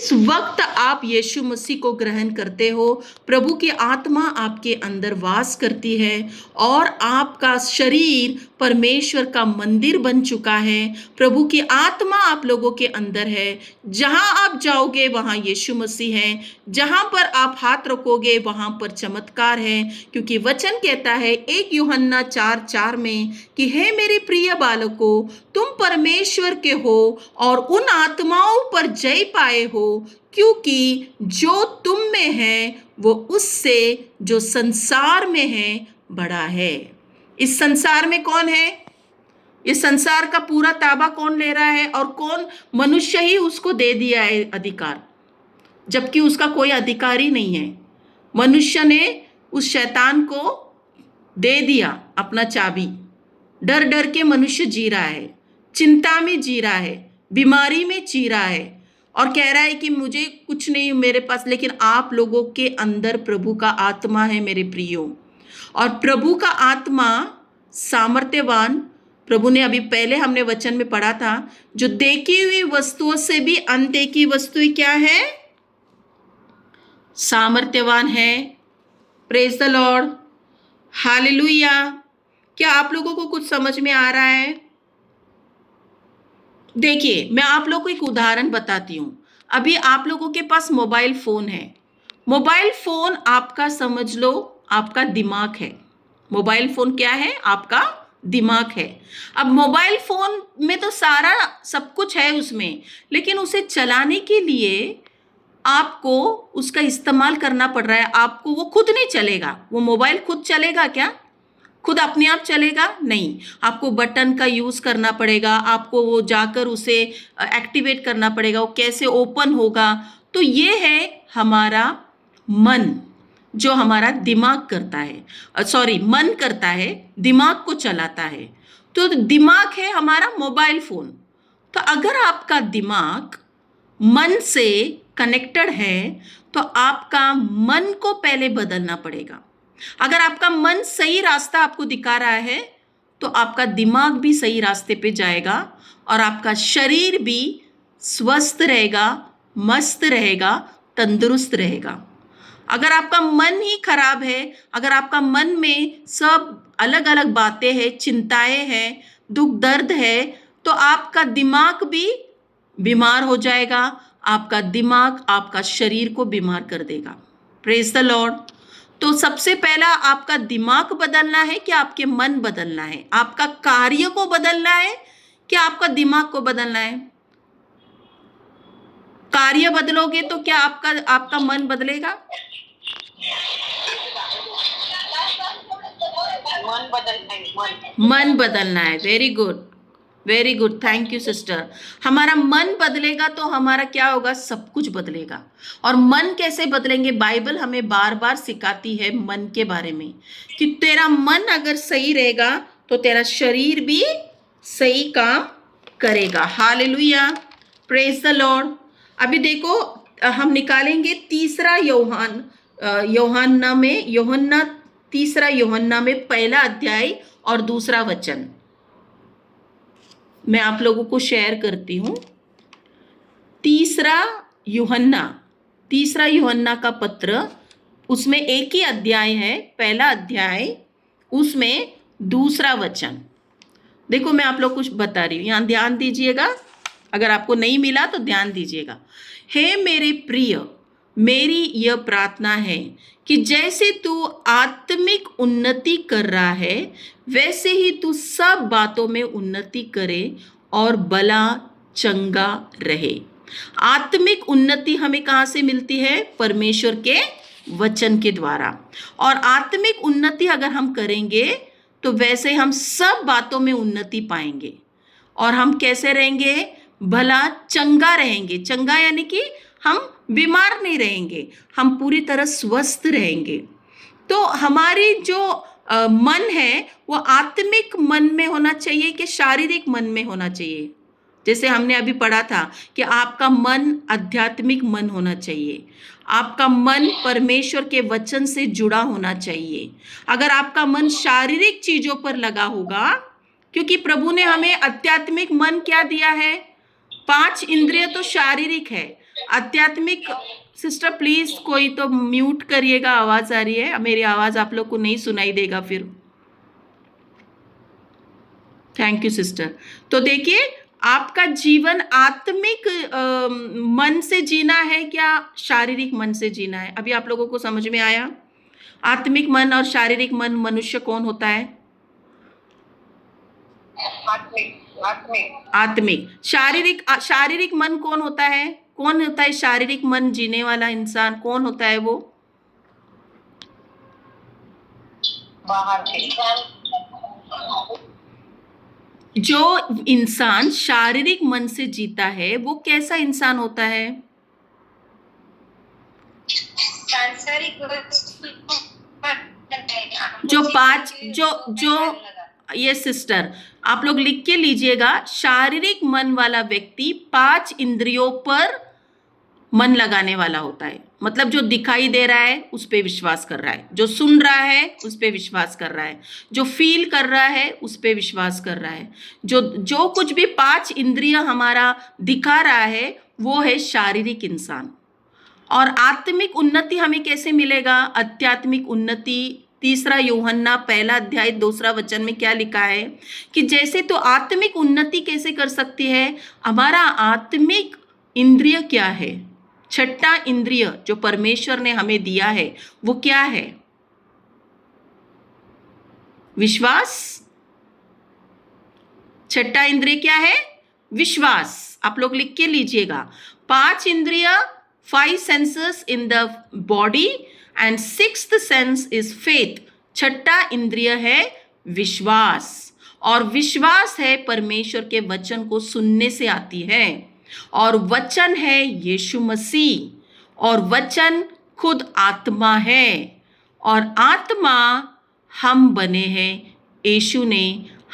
इस वक्त आप यीशु मसीह को ग्रहण करते हो, प्रभु की आत्मा आपके अंदर वास करती है और आपका शरीर परमेश्वर का मंदिर बन चुका है। प्रभु की आत्मा आप लोगों के अंदर है। जहां आप जाओगे वहां यीशु मसीह है, जहां पर आप हाथ रखोगे वहां पर चमत्कार है, क्योंकि वचन कहता है 1 यूहन्ना 4:4 में कि हे मेरे प्रिय बालकों, तुम परमेश्वर के हो और उन आत्माओं पर जय पाए हो, क्योंकि जो तुम में है वो उससे जो संसार में है बड़ा है। इस संसार में कौन है? इस संसार का पूरा ताबा कौन ले रहा है? और कौन? मनुष्य ही उसको दे दिया है अधिकार, जबकि उसका कोई अधिकार ही नहीं है। मनुष्य ने उस शैतान को दे दिया अपना चाबी। डर डर के मनुष्य जी रहा है, चिंता में जी रहा है, बीमारी में जी रहा है और कह रहा है कि मुझे कुछ नहीं मेरे पास। लेकिन आप लोगों के अंदर प्रभु का आत्मा है मेरे प्रियो, और प्रभु का आत्मा सामर्थ्यवान। प्रभु ने अभी पहले हमने वचन में पढ़ा था, जो देखी हुई वस्तुओं से भी अनदेखी वस्तुएं क्या है? सामर्थ्यवान है। Praise the Lord, hallelujah. क्या आप लोगों को कुछ समझ में आ रहा है? देखिए, मैं आप लोगों को एक उदाहरण बताती हूँ। अभी आप लोगों के पास मोबाइल फोन है। मोबाइल फोन आपका, समझ लो, आपका दिमाग है। मोबाइल फोन क्या है? आपका दिमाग है। अब मोबाइल फोन में तो सारा सब कुछ है उसमें, लेकिन उसे चलाने के लिए आपको उसका इस्तेमाल करना पड़ रहा है। आपको वो खुद नहीं चलेगा। वो मोबाइल खुद चलेगा क्या? खुद अपने आप चलेगा? नहीं, आपको बटन का यूज़ करना पड़ेगा। आपको वो जाकर उसे एक्टिवेट करना पड़ेगा। वो कैसे ओपन होगा? तो ये है हमारा मन, जो हमारा दिमाग करता है। सॉरी, मन करता है, दिमाग को चलाता है। तो दिमाग है हमारा मोबाइल फोन। तो अगर आपका दिमाग मन से कनेक्टेड है तो आपका मन को पहले बदलना पड़ेगा। अगर आपका मन सही रास्ता आपको दिखा रहा है तो आपका दिमाग भी सही रास्ते पे जाएगा और आपका शरीर भी स्वस्थ रहेगा, मस्त रहेगा, तंदुरुस्त रहेगा। अगर आपका मन ही खराब है, अगर आपका मन में सब अलग अलग बातें हैं, चिंताएं हैं, दुख दर्द है, तो आपका दिमाग भी बीमार हो जाएगा। आपका दिमाग आपका शरीर को बीमार कर देगा। Praise the Lord. तो सबसे पहला आपका दिमाग बदलना है कि आपके मन बदलना है? आपका कार्य को बदलना है कि आपका दिमाग को बदलना है? कार्य बदलोगे तो क्या आपका मन बदलेगा? मन बदलना है। Very good, very good, thank you sister. हमारा मन बदलेगा तो हमारा क्या होगा? सब कुछ बदलेगा। और मन कैसे बदलेंगे? बाइबल हमें बार बार सिखाती है मन के बारे में, कि तेरा मन अगर सही रहेगा तो तेरा शरीर भी सही काम करेगा। Hallelujah, praise the Lord. अभी देखो, हम निकालेंगे तीसरा तीसरा यूहन्ना में पहला अध्याय और दूसरा वचन मैं आप लोगों को शेयर करती हूँ। तीसरा यूहन्ना का पत्र, उसमें एक ही अध्याय है, पहला अध्याय, उसमें दूसरा वचन। देखो, मैं आप लोग कुछ बता रही हूँ, यहाँ ध्यान दीजिएगा। अगर आपको नहीं मिला तो ध्यान दीजिएगा। हे मेरे प्रिय, मेरी यह प्रार्थना है कि जैसे तू आत्मिक उन्नति कर रहा है वैसे ही तू सब बातों में उन्नति करे और भला चंगा रहे। आत्मिक उन्नति हमें कहाँ से मिलती है? परमेश्वर के वचन के द्वारा। और आत्मिक उन्नति अगर हम करेंगे तो वैसे हम सब बातों में उन्नति पाएंगे। और हम कैसे रहेंगे? भला चंगा रहेंगे। चंगा यानी कि हम बीमार नहीं रहेंगे, हम पूरी तरह स्वस्थ रहेंगे। तो हमारी जो मन है वो आत्मिक मन में होना चाहिए कि शारीरिक मन में होना चाहिए? जैसे हमने अभी पढ़ा था कि आपका मन आध्यात्मिक मन होना चाहिए। आपका मन परमेश्वर के वचन से जुड़ा होना चाहिए। अगर आपका मन शारीरिक चीजों पर लगा होगा, क्योंकि प्रभु ने हमें आध्यात्मिक मन क्या दिया है? 5 इंद्रिय तो शारीरिक है, आध्यात्मिक सिस्टर प्लीज कोई तो म्यूट करिएगा, आवाज आ रही है, मेरी आवाज आप लोग को नहीं सुनाई देगा फिर। Thank you sister. तो देखिए, आपका जीवन आत्मिक मन से जीना है क्या शारीरिक मन से जीना है? अभी आप लोगों को समझ में आया? आत्मिक मन और शारीरिक मन, मनुष्य कौन होता है? आत्मिक। शारीरिक मन कौन होता है? कौन होता है शारीरिक मन जीने वाला इंसान? कौन होता है वो? जो इंसान शारीरिक मन से जीता है वो कैसा इंसान होता है? जो ये सिस्टर आप लोग लिख के लीजिएगा, शारीरिक मन वाला व्यक्ति 5 इंद्रियों पर मन लगाने वाला होता है। मतलब जो दिखाई दे रहा है उस पे विश्वास कर रहा है, जो सुन रहा है उस पे विश्वास कर रहा है, जो फील कर रहा है उस पे विश्वास कर रहा है। जो कुछ भी 5 इंद्रिय हमारा दिखा रहा है वो है शारीरिक इंसान। और आत्मिक उन्नति हमें कैसे मिलेगा? आध्यात्मिक उन्नति 3 यूहन्ना 1 अध्याय 2 वचन में क्या लिखा है कि जैसे तो आत्मिक उन्नति कैसे कर सकती है? हमारा आत्मिक इंद्रिय क्या है? छठा इंद्रिय जो परमेश्वर ने हमें दिया है वो क्या है? विश्वास। छठा इंद्रिय क्या है? विश्वास। आप लोग लिख के लीजिएगा, 5 इंद्रिय, 5 senses in the body and 6th sense is faith। छठा इंद्रिय है विश्वास, और विश्वास है परमेश्वर के वचन को सुनने से आती है, और वचन है यीशु मसीह, और वचन खुद आत्मा है, और आत्मा हम बने हैं। यीशु ने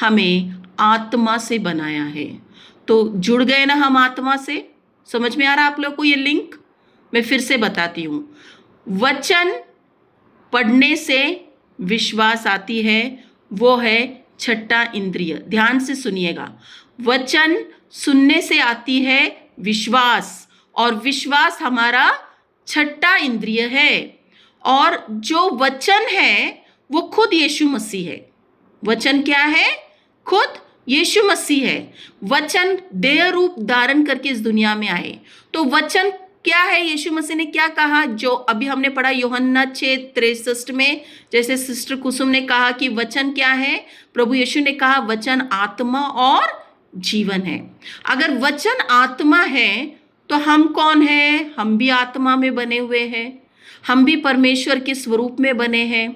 हमें आत्मा से बनाया है। तो जुड़ गए ना हम आत्मा से? समझ में आ रहा आप लोग को ये लिंक? मैं फिर से बताती हूँ। वचन पढ़ने से विश्वास आती है, वो है छठा इंद्रिय। ध्यान से सुनिएगा, वचन सुनने से आती है विश्वास, और विश्वास हमारा छठा इंद्रिय है। और जो वचन है वो खुद यीशु मसीह है। वचन क्या है? खुद यीशु मसीह है। वचन देह रूप धारण करके इस दुनिया में आए। तो वचन क्या है? यीशु मसीह ने क्या कहा? जो अभी हमने पढ़ा यूहन्ना 6:63 में, जैसे सिस्टर कुसुम ने कहा कि वचन क्या है? प्रभु यीशु ने कहा वचन आत्मा और जीवन है। अगर वचन आत्मा है तो हम कौन है? हम भी आत्मा में बने हुए हैं, हम भी परमेश्वर के स्वरूप में बने हैं।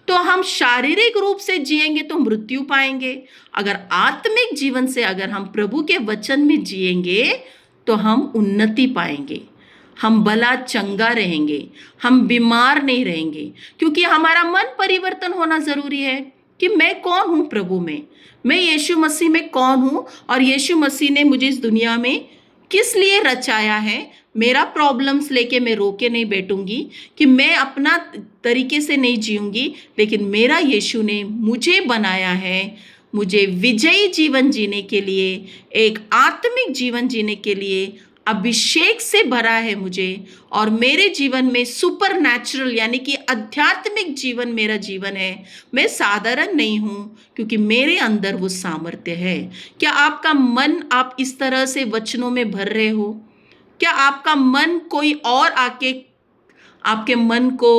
तो हम शारीरिक रूप से जिएंगे तो मृत्यु पाएंगे, अगर आत्मिक जीवन से अगर हम प्रभु के वचन में जिएंगे तो हम उन्नति पाएंगे, हम भला चंगा रहेंगे, हम बीमार नहीं रहेंगे। क्योंकि हमारा मन परिवर्तन होना जरूरी है कि मैं कौन हूँ प्रभु में, मैं यीशु मसीह में कौन हूँ, और यीशु मसीह ने मुझे इस दुनिया में किस लिए रचाया है। मेरा प्रॉब्लम्स लेके मैं रोके नहीं बैठूंगी कि मैं अपना तरीके से नहीं जीऊंगी, लेकिन मेरा यीशु ने मुझे बनाया है मुझे विजयी जीवन जीने के लिए, एक आत्मिक जीवन जीने के लिए अभिषेक से भरा है मुझे, और मेरे जीवन में सुपर नेचुरल यानी कि आध्यात्मिक जीवन मेरा जीवन है। मैं साधारण नहीं हूँ क्योंकि मेरे अंदर वो सामर्थ्य है। क्या आपका मन आप इस तरह से वचनों में भर रहे हो? क्या आपका मन कोई और आके आपके मन को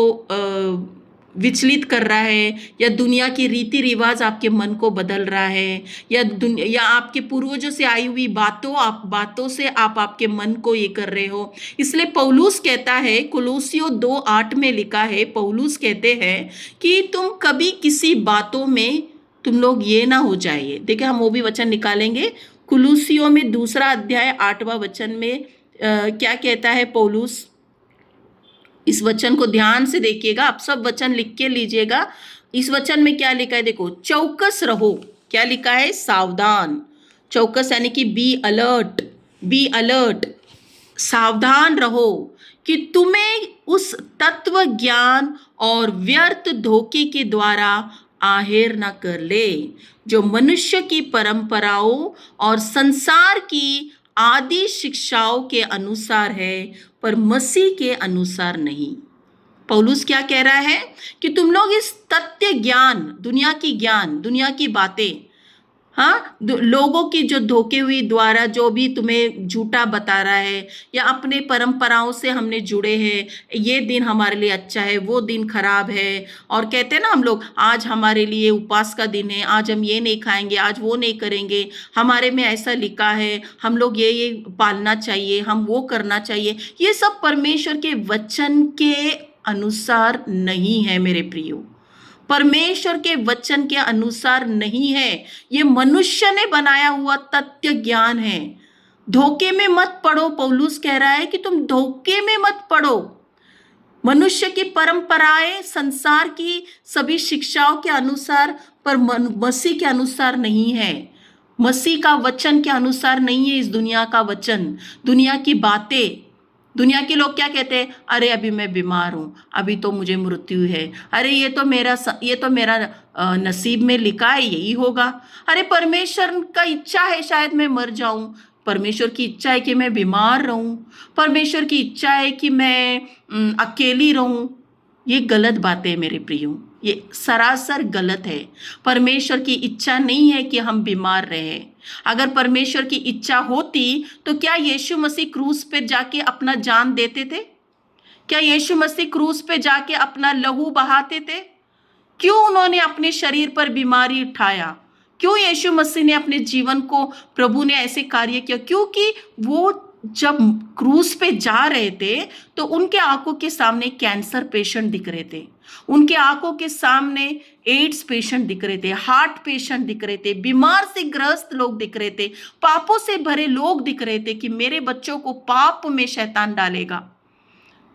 विचलित कर रहा है, या दुनिया की रीति रिवाज आपके मन को बदल रहा है, या आपके पूर्वजों से आई हुई बातों से आप आपके मन को ये कर रहे हो? इसलिए पौलुस कहता है, कुलुसियों 2:8 में लिखा है, पौलुस कहते हैं कि तुम कभी किसी बातों में तुम लोग ये ना हो जाइए। देखिए हम वो भी वचन निकालेंगे। कुलुसियों में 2 अध्याय 8वां वचन में क्या कहता है पौलुस? इस वचन को ध्यान से देखिएगा, आप सब वचन लिख के लीजिएगा। इस वचन में क्या लिखा है देखो, चौकस रहो। क्या लिखा है? सावधान। चौकस यानी कि बी अलर्ट, सावधान रहो कि तुम्हें उस तत्व ज्ञान और व्यर्थ धोखे के द्वारा आहेर न कर ले, जो मनुष्य की परंपराओं और संसार की आदि शिक्षाओं के अनुसार है, पर मसीह के अनुसार नहीं। पौलुस क्या कह रहा है कि तुम लोग इस तथ्य ज्ञान, दुनिया की बातें, हाँ, लोगों की जो धोखे हुई द्वारा जो भी तुम्हें झूठा बता रहा है, या अपने परंपराओं से हमने जुड़े हैं, ये दिन हमारे लिए अच्छा है, वो दिन खराब है, और कहते हैं ना हम लोग, आज हमारे लिए उपवास का दिन है, आज हम ये नहीं खाएंगे, आज वो नहीं करेंगे, हमारे में ऐसा लिखा है, हम लोग ये पालना चाहिए, हम वो करना चाहिए। ये सब परमेश्वर के वचन के अनुसार नहीं है मेरे प्रियो, परमेश्वर के वचन के अनुसार नहीं है। ये मनुष्य ने बनाया हुआ तथ्य ज्ञान है। धोखे में मत पड़ो। पौलुस कह रहा है कि तुम धोखे में मत पड़ो। मनुष्य की परंपराएं, संसार की सभी शिक्षाओं के अनुसार, पर मसीह के अनुसार नहीं है। मसीह का वचन के अनुसार नहीं है। इस दुनिया का वचन, दुनिया की बातें, दुनिया के लोग क्या कहते हैं, अरे अभी मैं बीमार हूं, अभी तो मुझे मृत्यु है, अरे ये तो मेरा नसीब में लिखा है, यही होगा। अरे परमेश्वर का इच्छा है शायद मैं मर जाऊं, परमेश्वर की इच्छा है कि मैं बीमार रहूं, परमेश्वर की इच्छा है कि मैं अकेली रहूं। ये गलत बातें है मेरे प्रियो, ये सरासर गलत है। परमेश्वर की इच्छा नहीं है कि हम बीमार रहें। अगर परमेश्वर की इच्छा होती तो क्या यीशु मसीह क्रूस पे जाके अपना जान देते थे? क्या यीशु मसीह क्रूस पे जाके अपना लहू बहाते थे? क्यों उन्होंने अपने शरीर पर बीमारी उठाया? क्यों यीशु मसीह ने अपने जीवन को, प्रभु ने ऐसे कार्य किया? क्योंकि वो जब क्रूस पे जा रहे थे तो उनके आंखों के सामने कैंसर पेशेंट दिख रहे थे, उनके आंखों के सामने एड्स पेशेंट दिख रहे थे, हार्ट पेशेंट दिख रहे थे, बीमार से ग्रस्त लोग दिख रहे थे, पापों से भरे लोग दिख रहे थे कि मेरे बच्चों को पाप में शैतान डालेगा।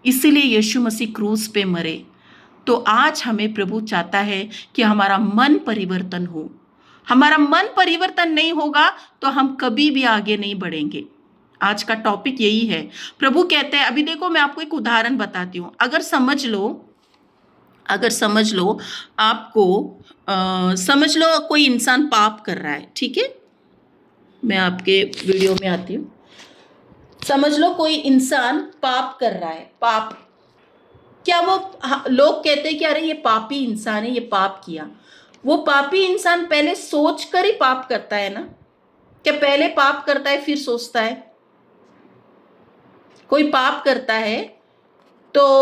इसीलिए यीशु मसीह क्रूस पे मरे। तो आज हमें प्रभु चाहता है कि हमारा मन परिवर्तन हो। हमारा मन परिवर्तन नहीं होगा तो हम कभी भी आगे नहीं बढ़ेंगे। आज का टॉपिक यही है। प्रभु कहते हैं, अभी देखो मैं आपको एक उदाहरण बताती हूँ। अगर समझ लो आपको समझ लो कोई इंसान पाप कर रहा है, ठीक है, मैं आपके वीडियो में आती हूँ। समझ लो कोई इंसान पाप कर रहा है, पाप, क्या वो लोग कहते हैं कि अरे ये पापी इंसान है, ये पाप किया। वो पापी इंसान पहले सोच कर ही पाप करता है ना? क्या पहले पाप करता है फिर सोचता है? कोई पाप करता है तो